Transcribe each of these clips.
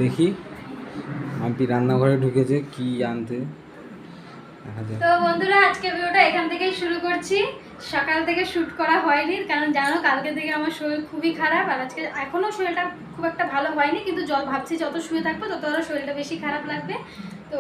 দেখি মাম্পি রান্নাঘরে ঢুকেছে কি আনতে দেখা যাক। তো বন্ধুরা আজকে ভিডিওটা এখান থেকেই শুরু করছি। সকাল থেকে শ্যুট করা হয়নি, কারণ জানো কালকে থেকে আমার শরীর খুবই খারাপ, আর আজকে এখনও শরীরটা খুব একটা ভালো হয়নি, কিন্তু ভাবছি যত শুয়ে থাকবো তত আরও শরীরটা বেশি খারাপ লাগবে। তো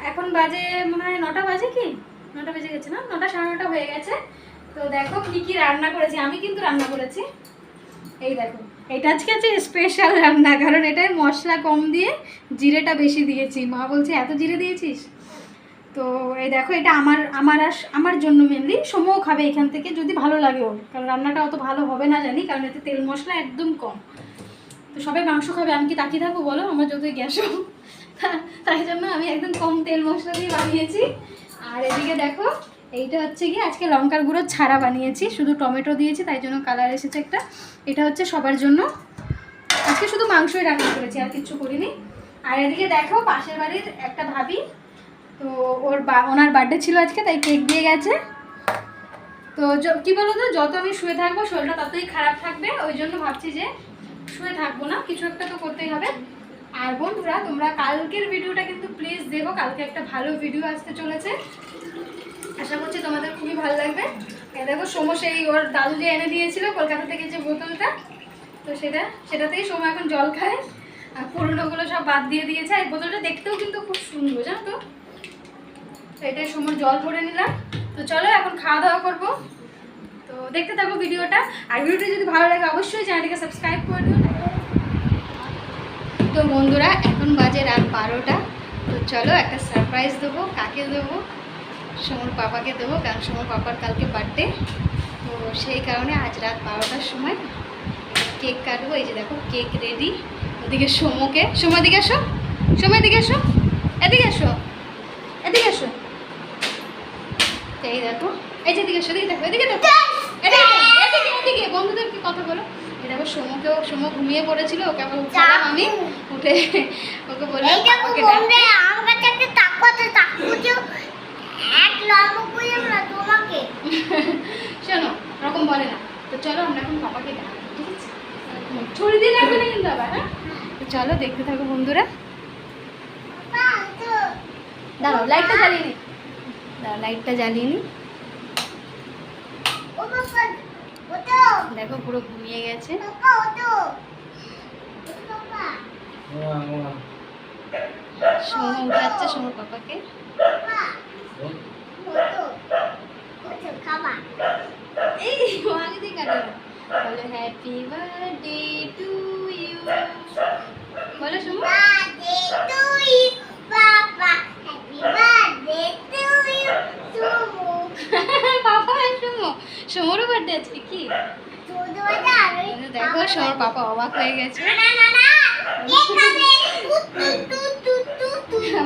এখন বাজে মনে হয় 9টা বাজে, কি 9টা বেজে গেছে না, 9টা সাড়ে 9টা হয়ে গেছে। তো দেখো কী কী রান্না করেছি, আমি কিন্তু রান্না করেছি। এই দেখো, এটা আজকে আছে স্পেশাল রান্না, কারণ এটায় মশলা কম দিয়ে জিরেটা বেশি দিয়েছি। মা বলছে এত জিরে দিয়েছিস। তো এই দেখো, এটা আমার জন্য মেনলি, সময় খাবে এখান থেকে যদি ভালো লাগে ওর, কারণ রান্নাটা অত ভালো হবে না জানি, কারণ এতে তেল মশলা একদম কম। তো সবাই মাংস খাবে, আমি কি তাকিয়ে থাকবো বলো, আমার যতই গ্যাসও, তাই জন্য আমি একদম কম তেল মশলা দিয়ে বানিয়েছি। আর এদিকে দেখো, এইটা হচ্ছে গিয়ে আজকে লঙ্কার গুঁড়ো ছাড়া বানিয়েছি, শুধু টমেটো দিয়েছি, তাই জন্য কালার এসেছে একটা। এটা হচ্ছে সবার জন্য, আজকে শুধু মাংসই রান্না করেছি, আর কিচ্ছু করিনি। আর এদিকে দেখো, পাশের বাড়ির একটা ভাবি, তো ওনার বার্থডে ছিল আজকে, তাই কেক দিয়ে গেছে। তো কি বলো তো, যত আমি শুয়ে থাকবো শরীরটা ততই খারাপ থাকবে, ওই জন্য ভাবছি যে শুয়ে থাকবো না, কিছু একটা তো করতেই হবে। আর বন্ধুরা তোমরা কালকের ভিডিওটা কিন্তু প্লিজ দেখো, কালকে একটা ভালো ভিডিও আসতে চলেছে, আশা করছি তোমাদের খুবই ভালো লাগবে। দেখো সেই ওর দাদু যে এনে দিয়েছিল কলকাতা থেকে যে বোতলটা, তো সেটাতেই সময় এখন জল খায়, আর পুরোনোগুলো সব বাদ দিয়ে দিয়েছে। আর বোতলটা দেখতেও কিন্তু খুব সুন্দর, জানো তো। তো এটাই সময় জল ভরে নিলাম। তো চলো এখন খাওয়া দাওয়া করবো, তো দেখতে থাকো ভিডিওটা। আর ভিডিওটা যদি ভালো লাগে অবশ্যই চ্যানেলটিকে সাবস্ক্রাইব করে দিও। তো বন্ধুরা এখন বাজে রাত 12টা। তো চলো একটা সারপ্রাইজ দেবো। কাকে দেবো? সমর পাপাকে দেবো, কারণ সমর পাপার কালকে বার্থডে। তো সেই কারণে আজ রাত 12টার সময় কেক কাটবো। এই যে দেখো কেক রেডি। ওদিকে সময় দিকে এসো, সময় দিকে এসো, এদিকে এসো, এদিকে এসো। এই দেখো, এই যে এদিকে এসো, এদিকে দেখো, এদিকে দেখো, এদিকে বন্ধুদের কি কথা বলো। এই দেখো সোম ঘুমিয়ে পড়েছিল, ওকে আবার উঠালাম আমি, উঠে ওকে বললাম শোনো, ওরকম বলে না। তো চলো আমরা এখন পাপাকে ডাকি, ঠিক আছে? ছড়ি দিয়ে রাখবে না কিন্তু আবার, হ্যাঁ? তো চলো দেখতে থাকো বন্ধুরা। দাঁড়াও, লাইটটা জ্বালিয়ে নি, লাইটটা জ্বালিয়ে নি। দেখো পুরো ঘুমিয়ে গেছে। সোমা উঠাচ্ছে সোমার পাপাকে। বলো হ্যাপি বার্থডে টু ইউ, বলো সোমা। সোমরও বার্থডে আজকে, কি দেখো সোমর পাপা অবাক হয়ে গেছে,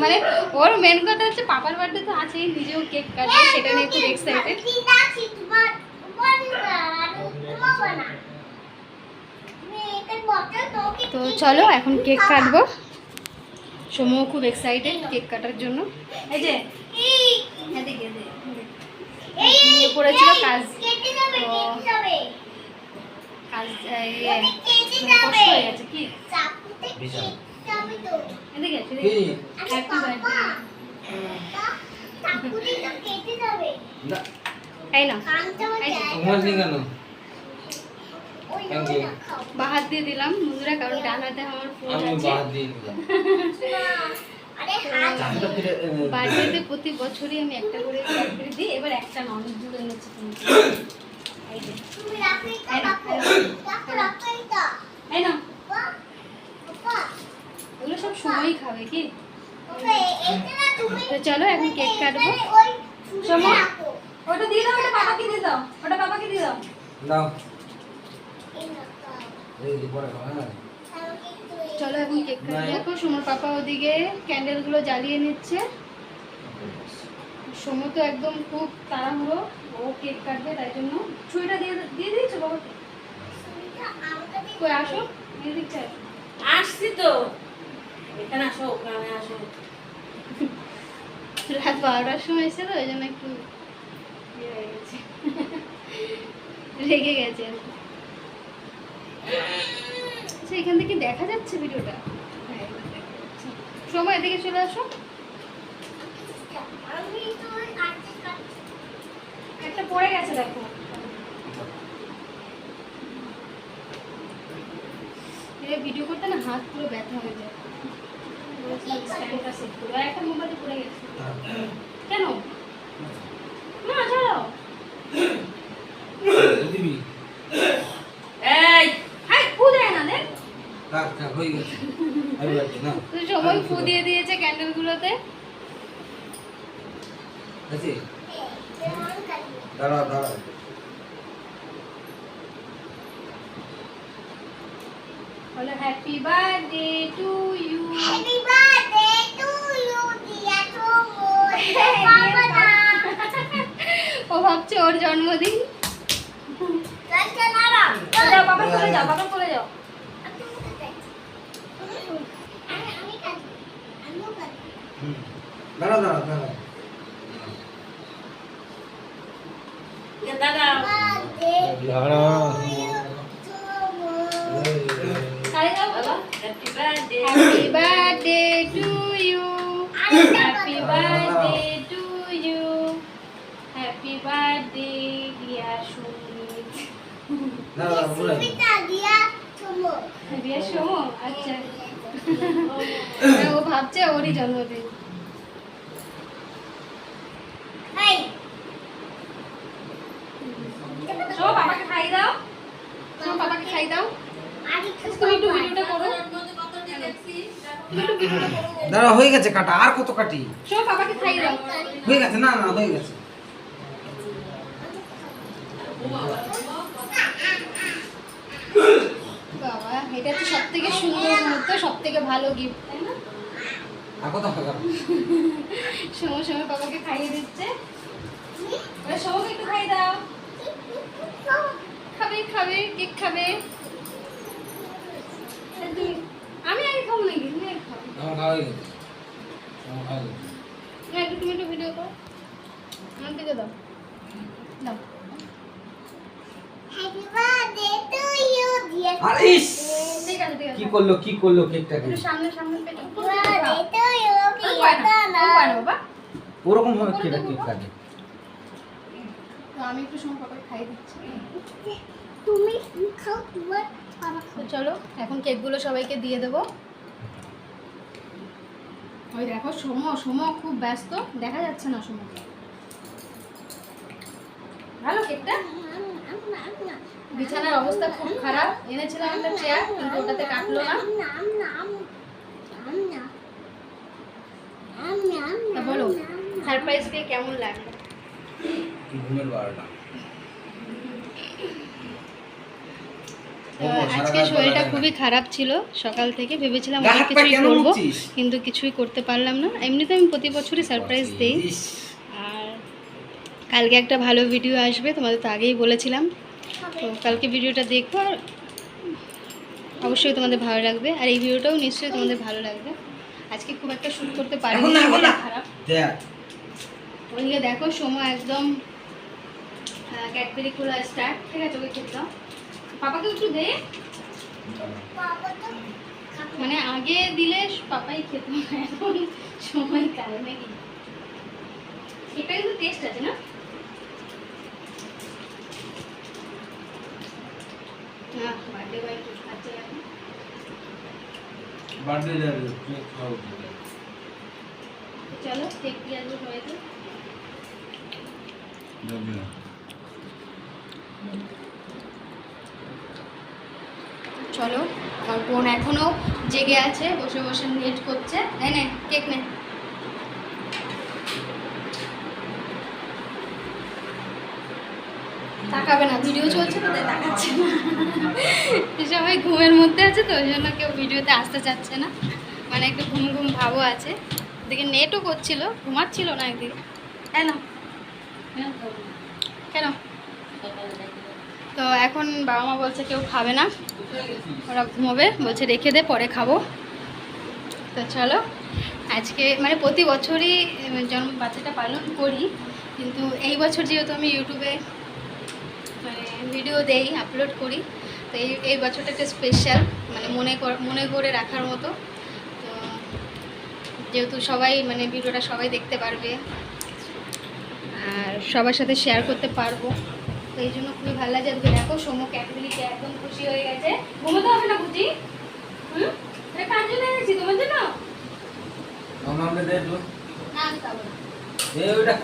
মানে ওর মেন কথা হচ্ছে পাপার বার্থডে তো আছেই, নিজেও কেক কাটবে, সেটা নিয়ে খুব এক্সাইটেড। তো চলো এখন কেক কাটবো। সোমও খুব এক্সাইটেড কেক কাটার জন্য। এই যে নিয়ে পড়েছিল কাজ, কষ্ট হয়ে গেছে কি, এদিকে এই না বাহাত দিয়ে দিলাম বন্ধুরা, কারণ ডান হাতে আমার ফোন আছে। বার্থডেতে প্রতি বছরই আমি একটা করে চাকরি দিই, এবার একটা না, অনেক দূরে এনেছি। ওগুলো সব সময়ই খাবে কি। তো চলো এখন কেক কাটবো। ওটা দিয়ে দাও, ওটা বাবাকে দিয়ে দাও, ওটা বাবাকে দিয়ে দাও। চলো এখন কেক কাটবো। দেখো সোমার পাপা ওদিকে ক্যান্ডেলগুলো জ্বালিয়ে নিচ্ছে। সোমু তো একদম খুব তাড়াহুড়ো, ও কেক কাটবে, তাই জন্য ছুরিটা দিয়ে দিয়েছো বাবাকে। কই আসো, এদিকে আসছি তো, এখানে আসো, ওখানে আসো। রাত 12টার সময় এসে তো, ওই জন্য একটু ইয়ে হয়ে গেছে, রেগে গেছে। আচ্ছা এখান থেকে দেখা যাচ্ছে ভিডিওটা? সময় এদিকে চলে আসো। একটা পড়ে গেছে দেখো। ভিডিও করতে না হাত পুরো ব্যথা হয়ে যায়। স্ট্যান্ডটা সেট করো। আর একটা মোবাইল পড়ে গেছে কেন? না ছাড়ো। দিবি এই হাই ফু দেয় না দেখ। কাক হয়ে গেছে আমি বাড়ছি না তো সময় ফু দিয়ে দিয়েছে ক্যান্ডেলগুলোতে। আছে দাঁড়া দাঁড়া বলো হ্যাপি বার্থডে টু ইউ। ও ভাবছে ওর জন্মদিন। যাও বাবা চলে যাও, বাবা চলে যাও। দাঁড়া দাঁড়া দাঁড়া দাদা দাঁড়া তাই যাও বাবা। Happy birthday happy birthday to you. Happy birthday to you. Happy birthday dear Sumit. দাঁড়া বলে বিয়ের সময় আচ্ছা। ও ভাবছে ওরই জন্মদিন। চো বাবাকে খাই দাও, চো বাবাকে খাই দাও। তুমি একটু ভিডিওটা করো, তুমি একটু ভিডিওটা করো। দাঁড়া হয়ে গেছে কাটা আর কত কাটি চো বাবাকে খাই দাও। হয়ে গেছে না না হয়ে গেছে বাবা এটা তো সব থেকে সুন্দর মুহূর্ত, সব থেকে ভালো গিফট, তাই না? আর কত টাকা সময় সময় বাবাকে খাইয়ে দিচ্ছে। এবার সবাইকে একটু খাই দাও। খাবে খাবে কেক খাবে। আমি আগে খাবো নাকি? তুমি আগে খাও। আমার খাওয়া হয়ে গেছে আমার খাওয়া হয়ে গেছে না একটু তুমি একটু ভিডিও করো, আমার দিকে দাও দাও। আর ইস ঠিক আছে ঠিক আছে। কি করলো কেকটাকে একটু সামনে সামনে পেটে উপর দিকে দাও। বাবা ওরকম ভাবে কেকটা কেক কাটে তো আমি একটু সময় বাবাকে খাইয়ে দিচ্ছি। তুমি খাও তোমার বাবা তো চলো এখন কেকগুলো সবাইকে দিয়ে দেবো। ওই দেখো সোম খুব ব্যস্ত, দেখা যাচ্ছে না সোম। ভালো কেকটা। বিছানার অবস্থা খুব খারাপ, এনেছিলাম একটা চেয়ার কিন্তু ওটাতে কাটলো না। তা বলো সারপ্রাইজ পেয়ে কেমন লাগলো? ঘুমের বারোটা আজকে শরীরটা খুবই খারাপ ছিল, সকাল থেকে ভেবেছিলাম গা অনেক হাত পা কিছুই কেন করবো মুছছিস? কিন্তু কিছুই করতে পারলাম না। এমনিতে আমি প্রতি বছরই সারপ্রাইজ দিই। ইস, আর কালকে একটা ভালো ভিডিও আসবে, তোমাদের তো আগেই বলেছিলাম। তো কালকে ভিডিওটা দেখো আর অবশ্যই তোমাদের ভালো লাগবে, আর এই ভিডিওটাও নিশ্চয়ই তোমাদের ভালো লাগবে। আজকে খুব একটা শ্যুট করতে পারিনি, এখন না, এখন না। শরীরটা খারাপ। দেখ ওইদিকে দেখো সময় একদম ক্যাডবেরি খোলা স্টার্ট। ঠিক আছে ওকে খেতে দাও। পাপাকে একটু দে, মানে আগে দিলে পাপাই খেত, এখন সময় কারণে কি। এটা কিন্তু টেস্ট আছে না? না বার্থডে বয় একটু খাচ্ছে এখন। বার্থডে যাবে কেক খাও চলো কেক দিয়ে আসবো সবাইকে। চলো আমার বোন এখনো জেগে আছে, বসে বসে নেট করছে। নে নে কেক নে। তাকাবে না, ভিডিও চলছে তো তাই তাকাচ্ছে না। সবাই ঘুমের মধ্যে আছে তো ওই জন্য কেউ ভিডিওতে আসতে চাচ্ছে না, মানে একটু ঘুম ঘুম ভাবও আছে। ওদিকে নেটও করছিল, ঘুমাচ্ছিল না একদিকে। কেন কেন? তো এখন বাবা মা বলছে কেউ খাবে না, ওরা ঘুমোবে, বলছে রেখে দে পরে খাবো। তো চলো আজকে মানে প্রতি বছরই জন্ম বাচ্চাটা পালন করি, কিন্তু এই বছর যেহেতু আমি ইউটিউবে মানে ভিডিও দেই, আপলোড করি, তো এই বছরটা একটা স্পেশাল, মানে মনে করে রাখার মতো। তো যেহেতু সবাই মানে ভিডিওটা সবাই দেখতে পারবে আর সবার সাথে শেয়ার করতে পারবো, তো এই জন্য খুবই ভালো লাগে। আজকে দেখো সোমো ক্যাটগুলিকে একদম খুশি হয়ে গেছে। ঘুমোতে হবে না বুঝি? হুম, এটা কার জন্য এনেছি? তোমার জন্য? আমাকে দে তো না আমি খাবো না। এই ওটা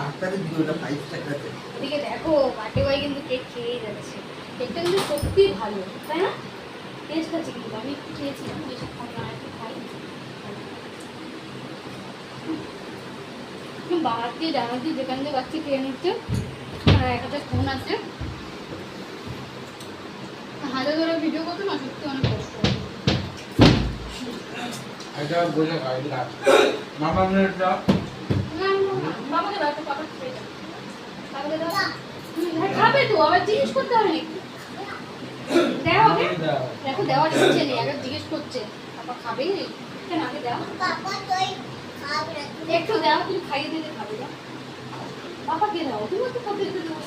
আটটাতে দিও, ওটা 5 টাকাতে। এদিকে দেখো বার্থডে বয় কিন্তু কেক খেয়েই যাচ্ছে। কেকটা কিন্তু সত্যি ভালো, তাই না? টেস্ট আছে কিন্তু, আমি একটু খেয়েছিলাম, বেশি খাই না, একটু খাই। বাহার দিয়ে ডানা দিয়ে যেখান দিয়ে বাচ্চা খেয়ে নিচ্ছে, আর একটা ফোন আছে হাতে ধরে ভিডিও করতে না, সত্যি অনেক কষ্ট হয়। এটা বলে গাড়ি লাগ মামা নেটা না, না, না, বাবাকে দাও তো, বাবা খেয়ে যাও। বাবাকে দাও। হ্যাঁ, খাবে তো, আবার জিজ্ঞেস করতে হবে নাকি? দেওয়া হবে? দেখো দেওয়ার ইচ্ছে নেই, আগে জিজ্ঞেস করছে বাবা খাবে কেন, আগে দাও। পাপা তুই খাবি না একটু দাও, তুমি খাইয়ে দিতে খাবে দাও। বাবাকে দাও, তুমি একটু খাবে দিতে দেবো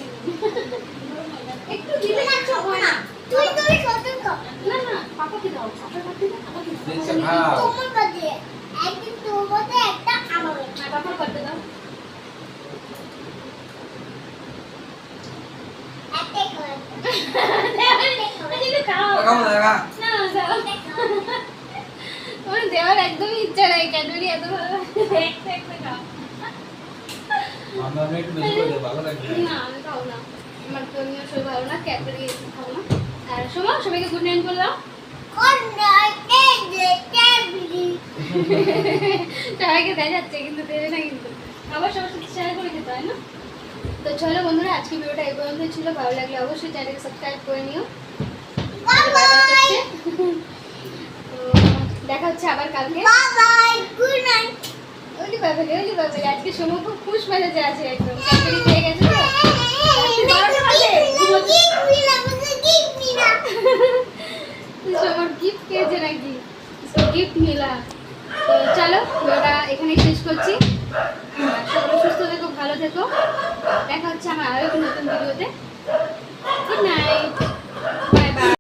একটু দিলে কিচ্ছু হয় না। তুই কত কর না না, পাপাকে দাও, পাপা খাতে দাও, পাপাকে দেখছে দাও। খাও। তোমার বাদে একদিন তোর বাদে একটা আমার বাদে। না, পাপার করতে দাও। একটাই খাবার দিলে খাও। খাও না দেখা না, দাও। তোমার দেওয়ার একদমই ইচ্ছা নাই, ক্যাডবেরি এত ভালো একটা একটা খাও। মামা একটু বেশি করে দে, ভালো লাগবে। না আমি খাবো না, আমার তো এমনি শরীর ভালো না, ক্যাডবেরি খাবো না। আর শোনো, সবাইকে গুড নাইট বললাম। সবাইকে দেওয়া যাচ্ছে কিন্তু দেবে না, কিন্তু আবার সবার সাথে শেয়ার করে খেতে হয় না। তো চলো বন্ধুরা, আজকে ভিডিওটা এই পর্যন্তই ছিল। ভালো লাগলে অবশ্যই চ্যানেলকে সাবস্ক্রাইব করে নিও। তো দেখা হচ্ছে আবার কালকে। ওলি বাবা, ওলি বাবা, আজকে সময় খুব খুশ মেজাজে আছে, একদম ক্যাডবেরি পেয়ে গেছে তো। সবার গিফট পেয়েছে নাকি, গিফট মিলা। তো চলো ভিডিওটা এখানেই শেষ করছি। আর সবাই সুস্থ থেকো, ভালো থেকো। দেখা হচ্ছে আমার আরো একটা নতুন ভিডিওতে। Good night.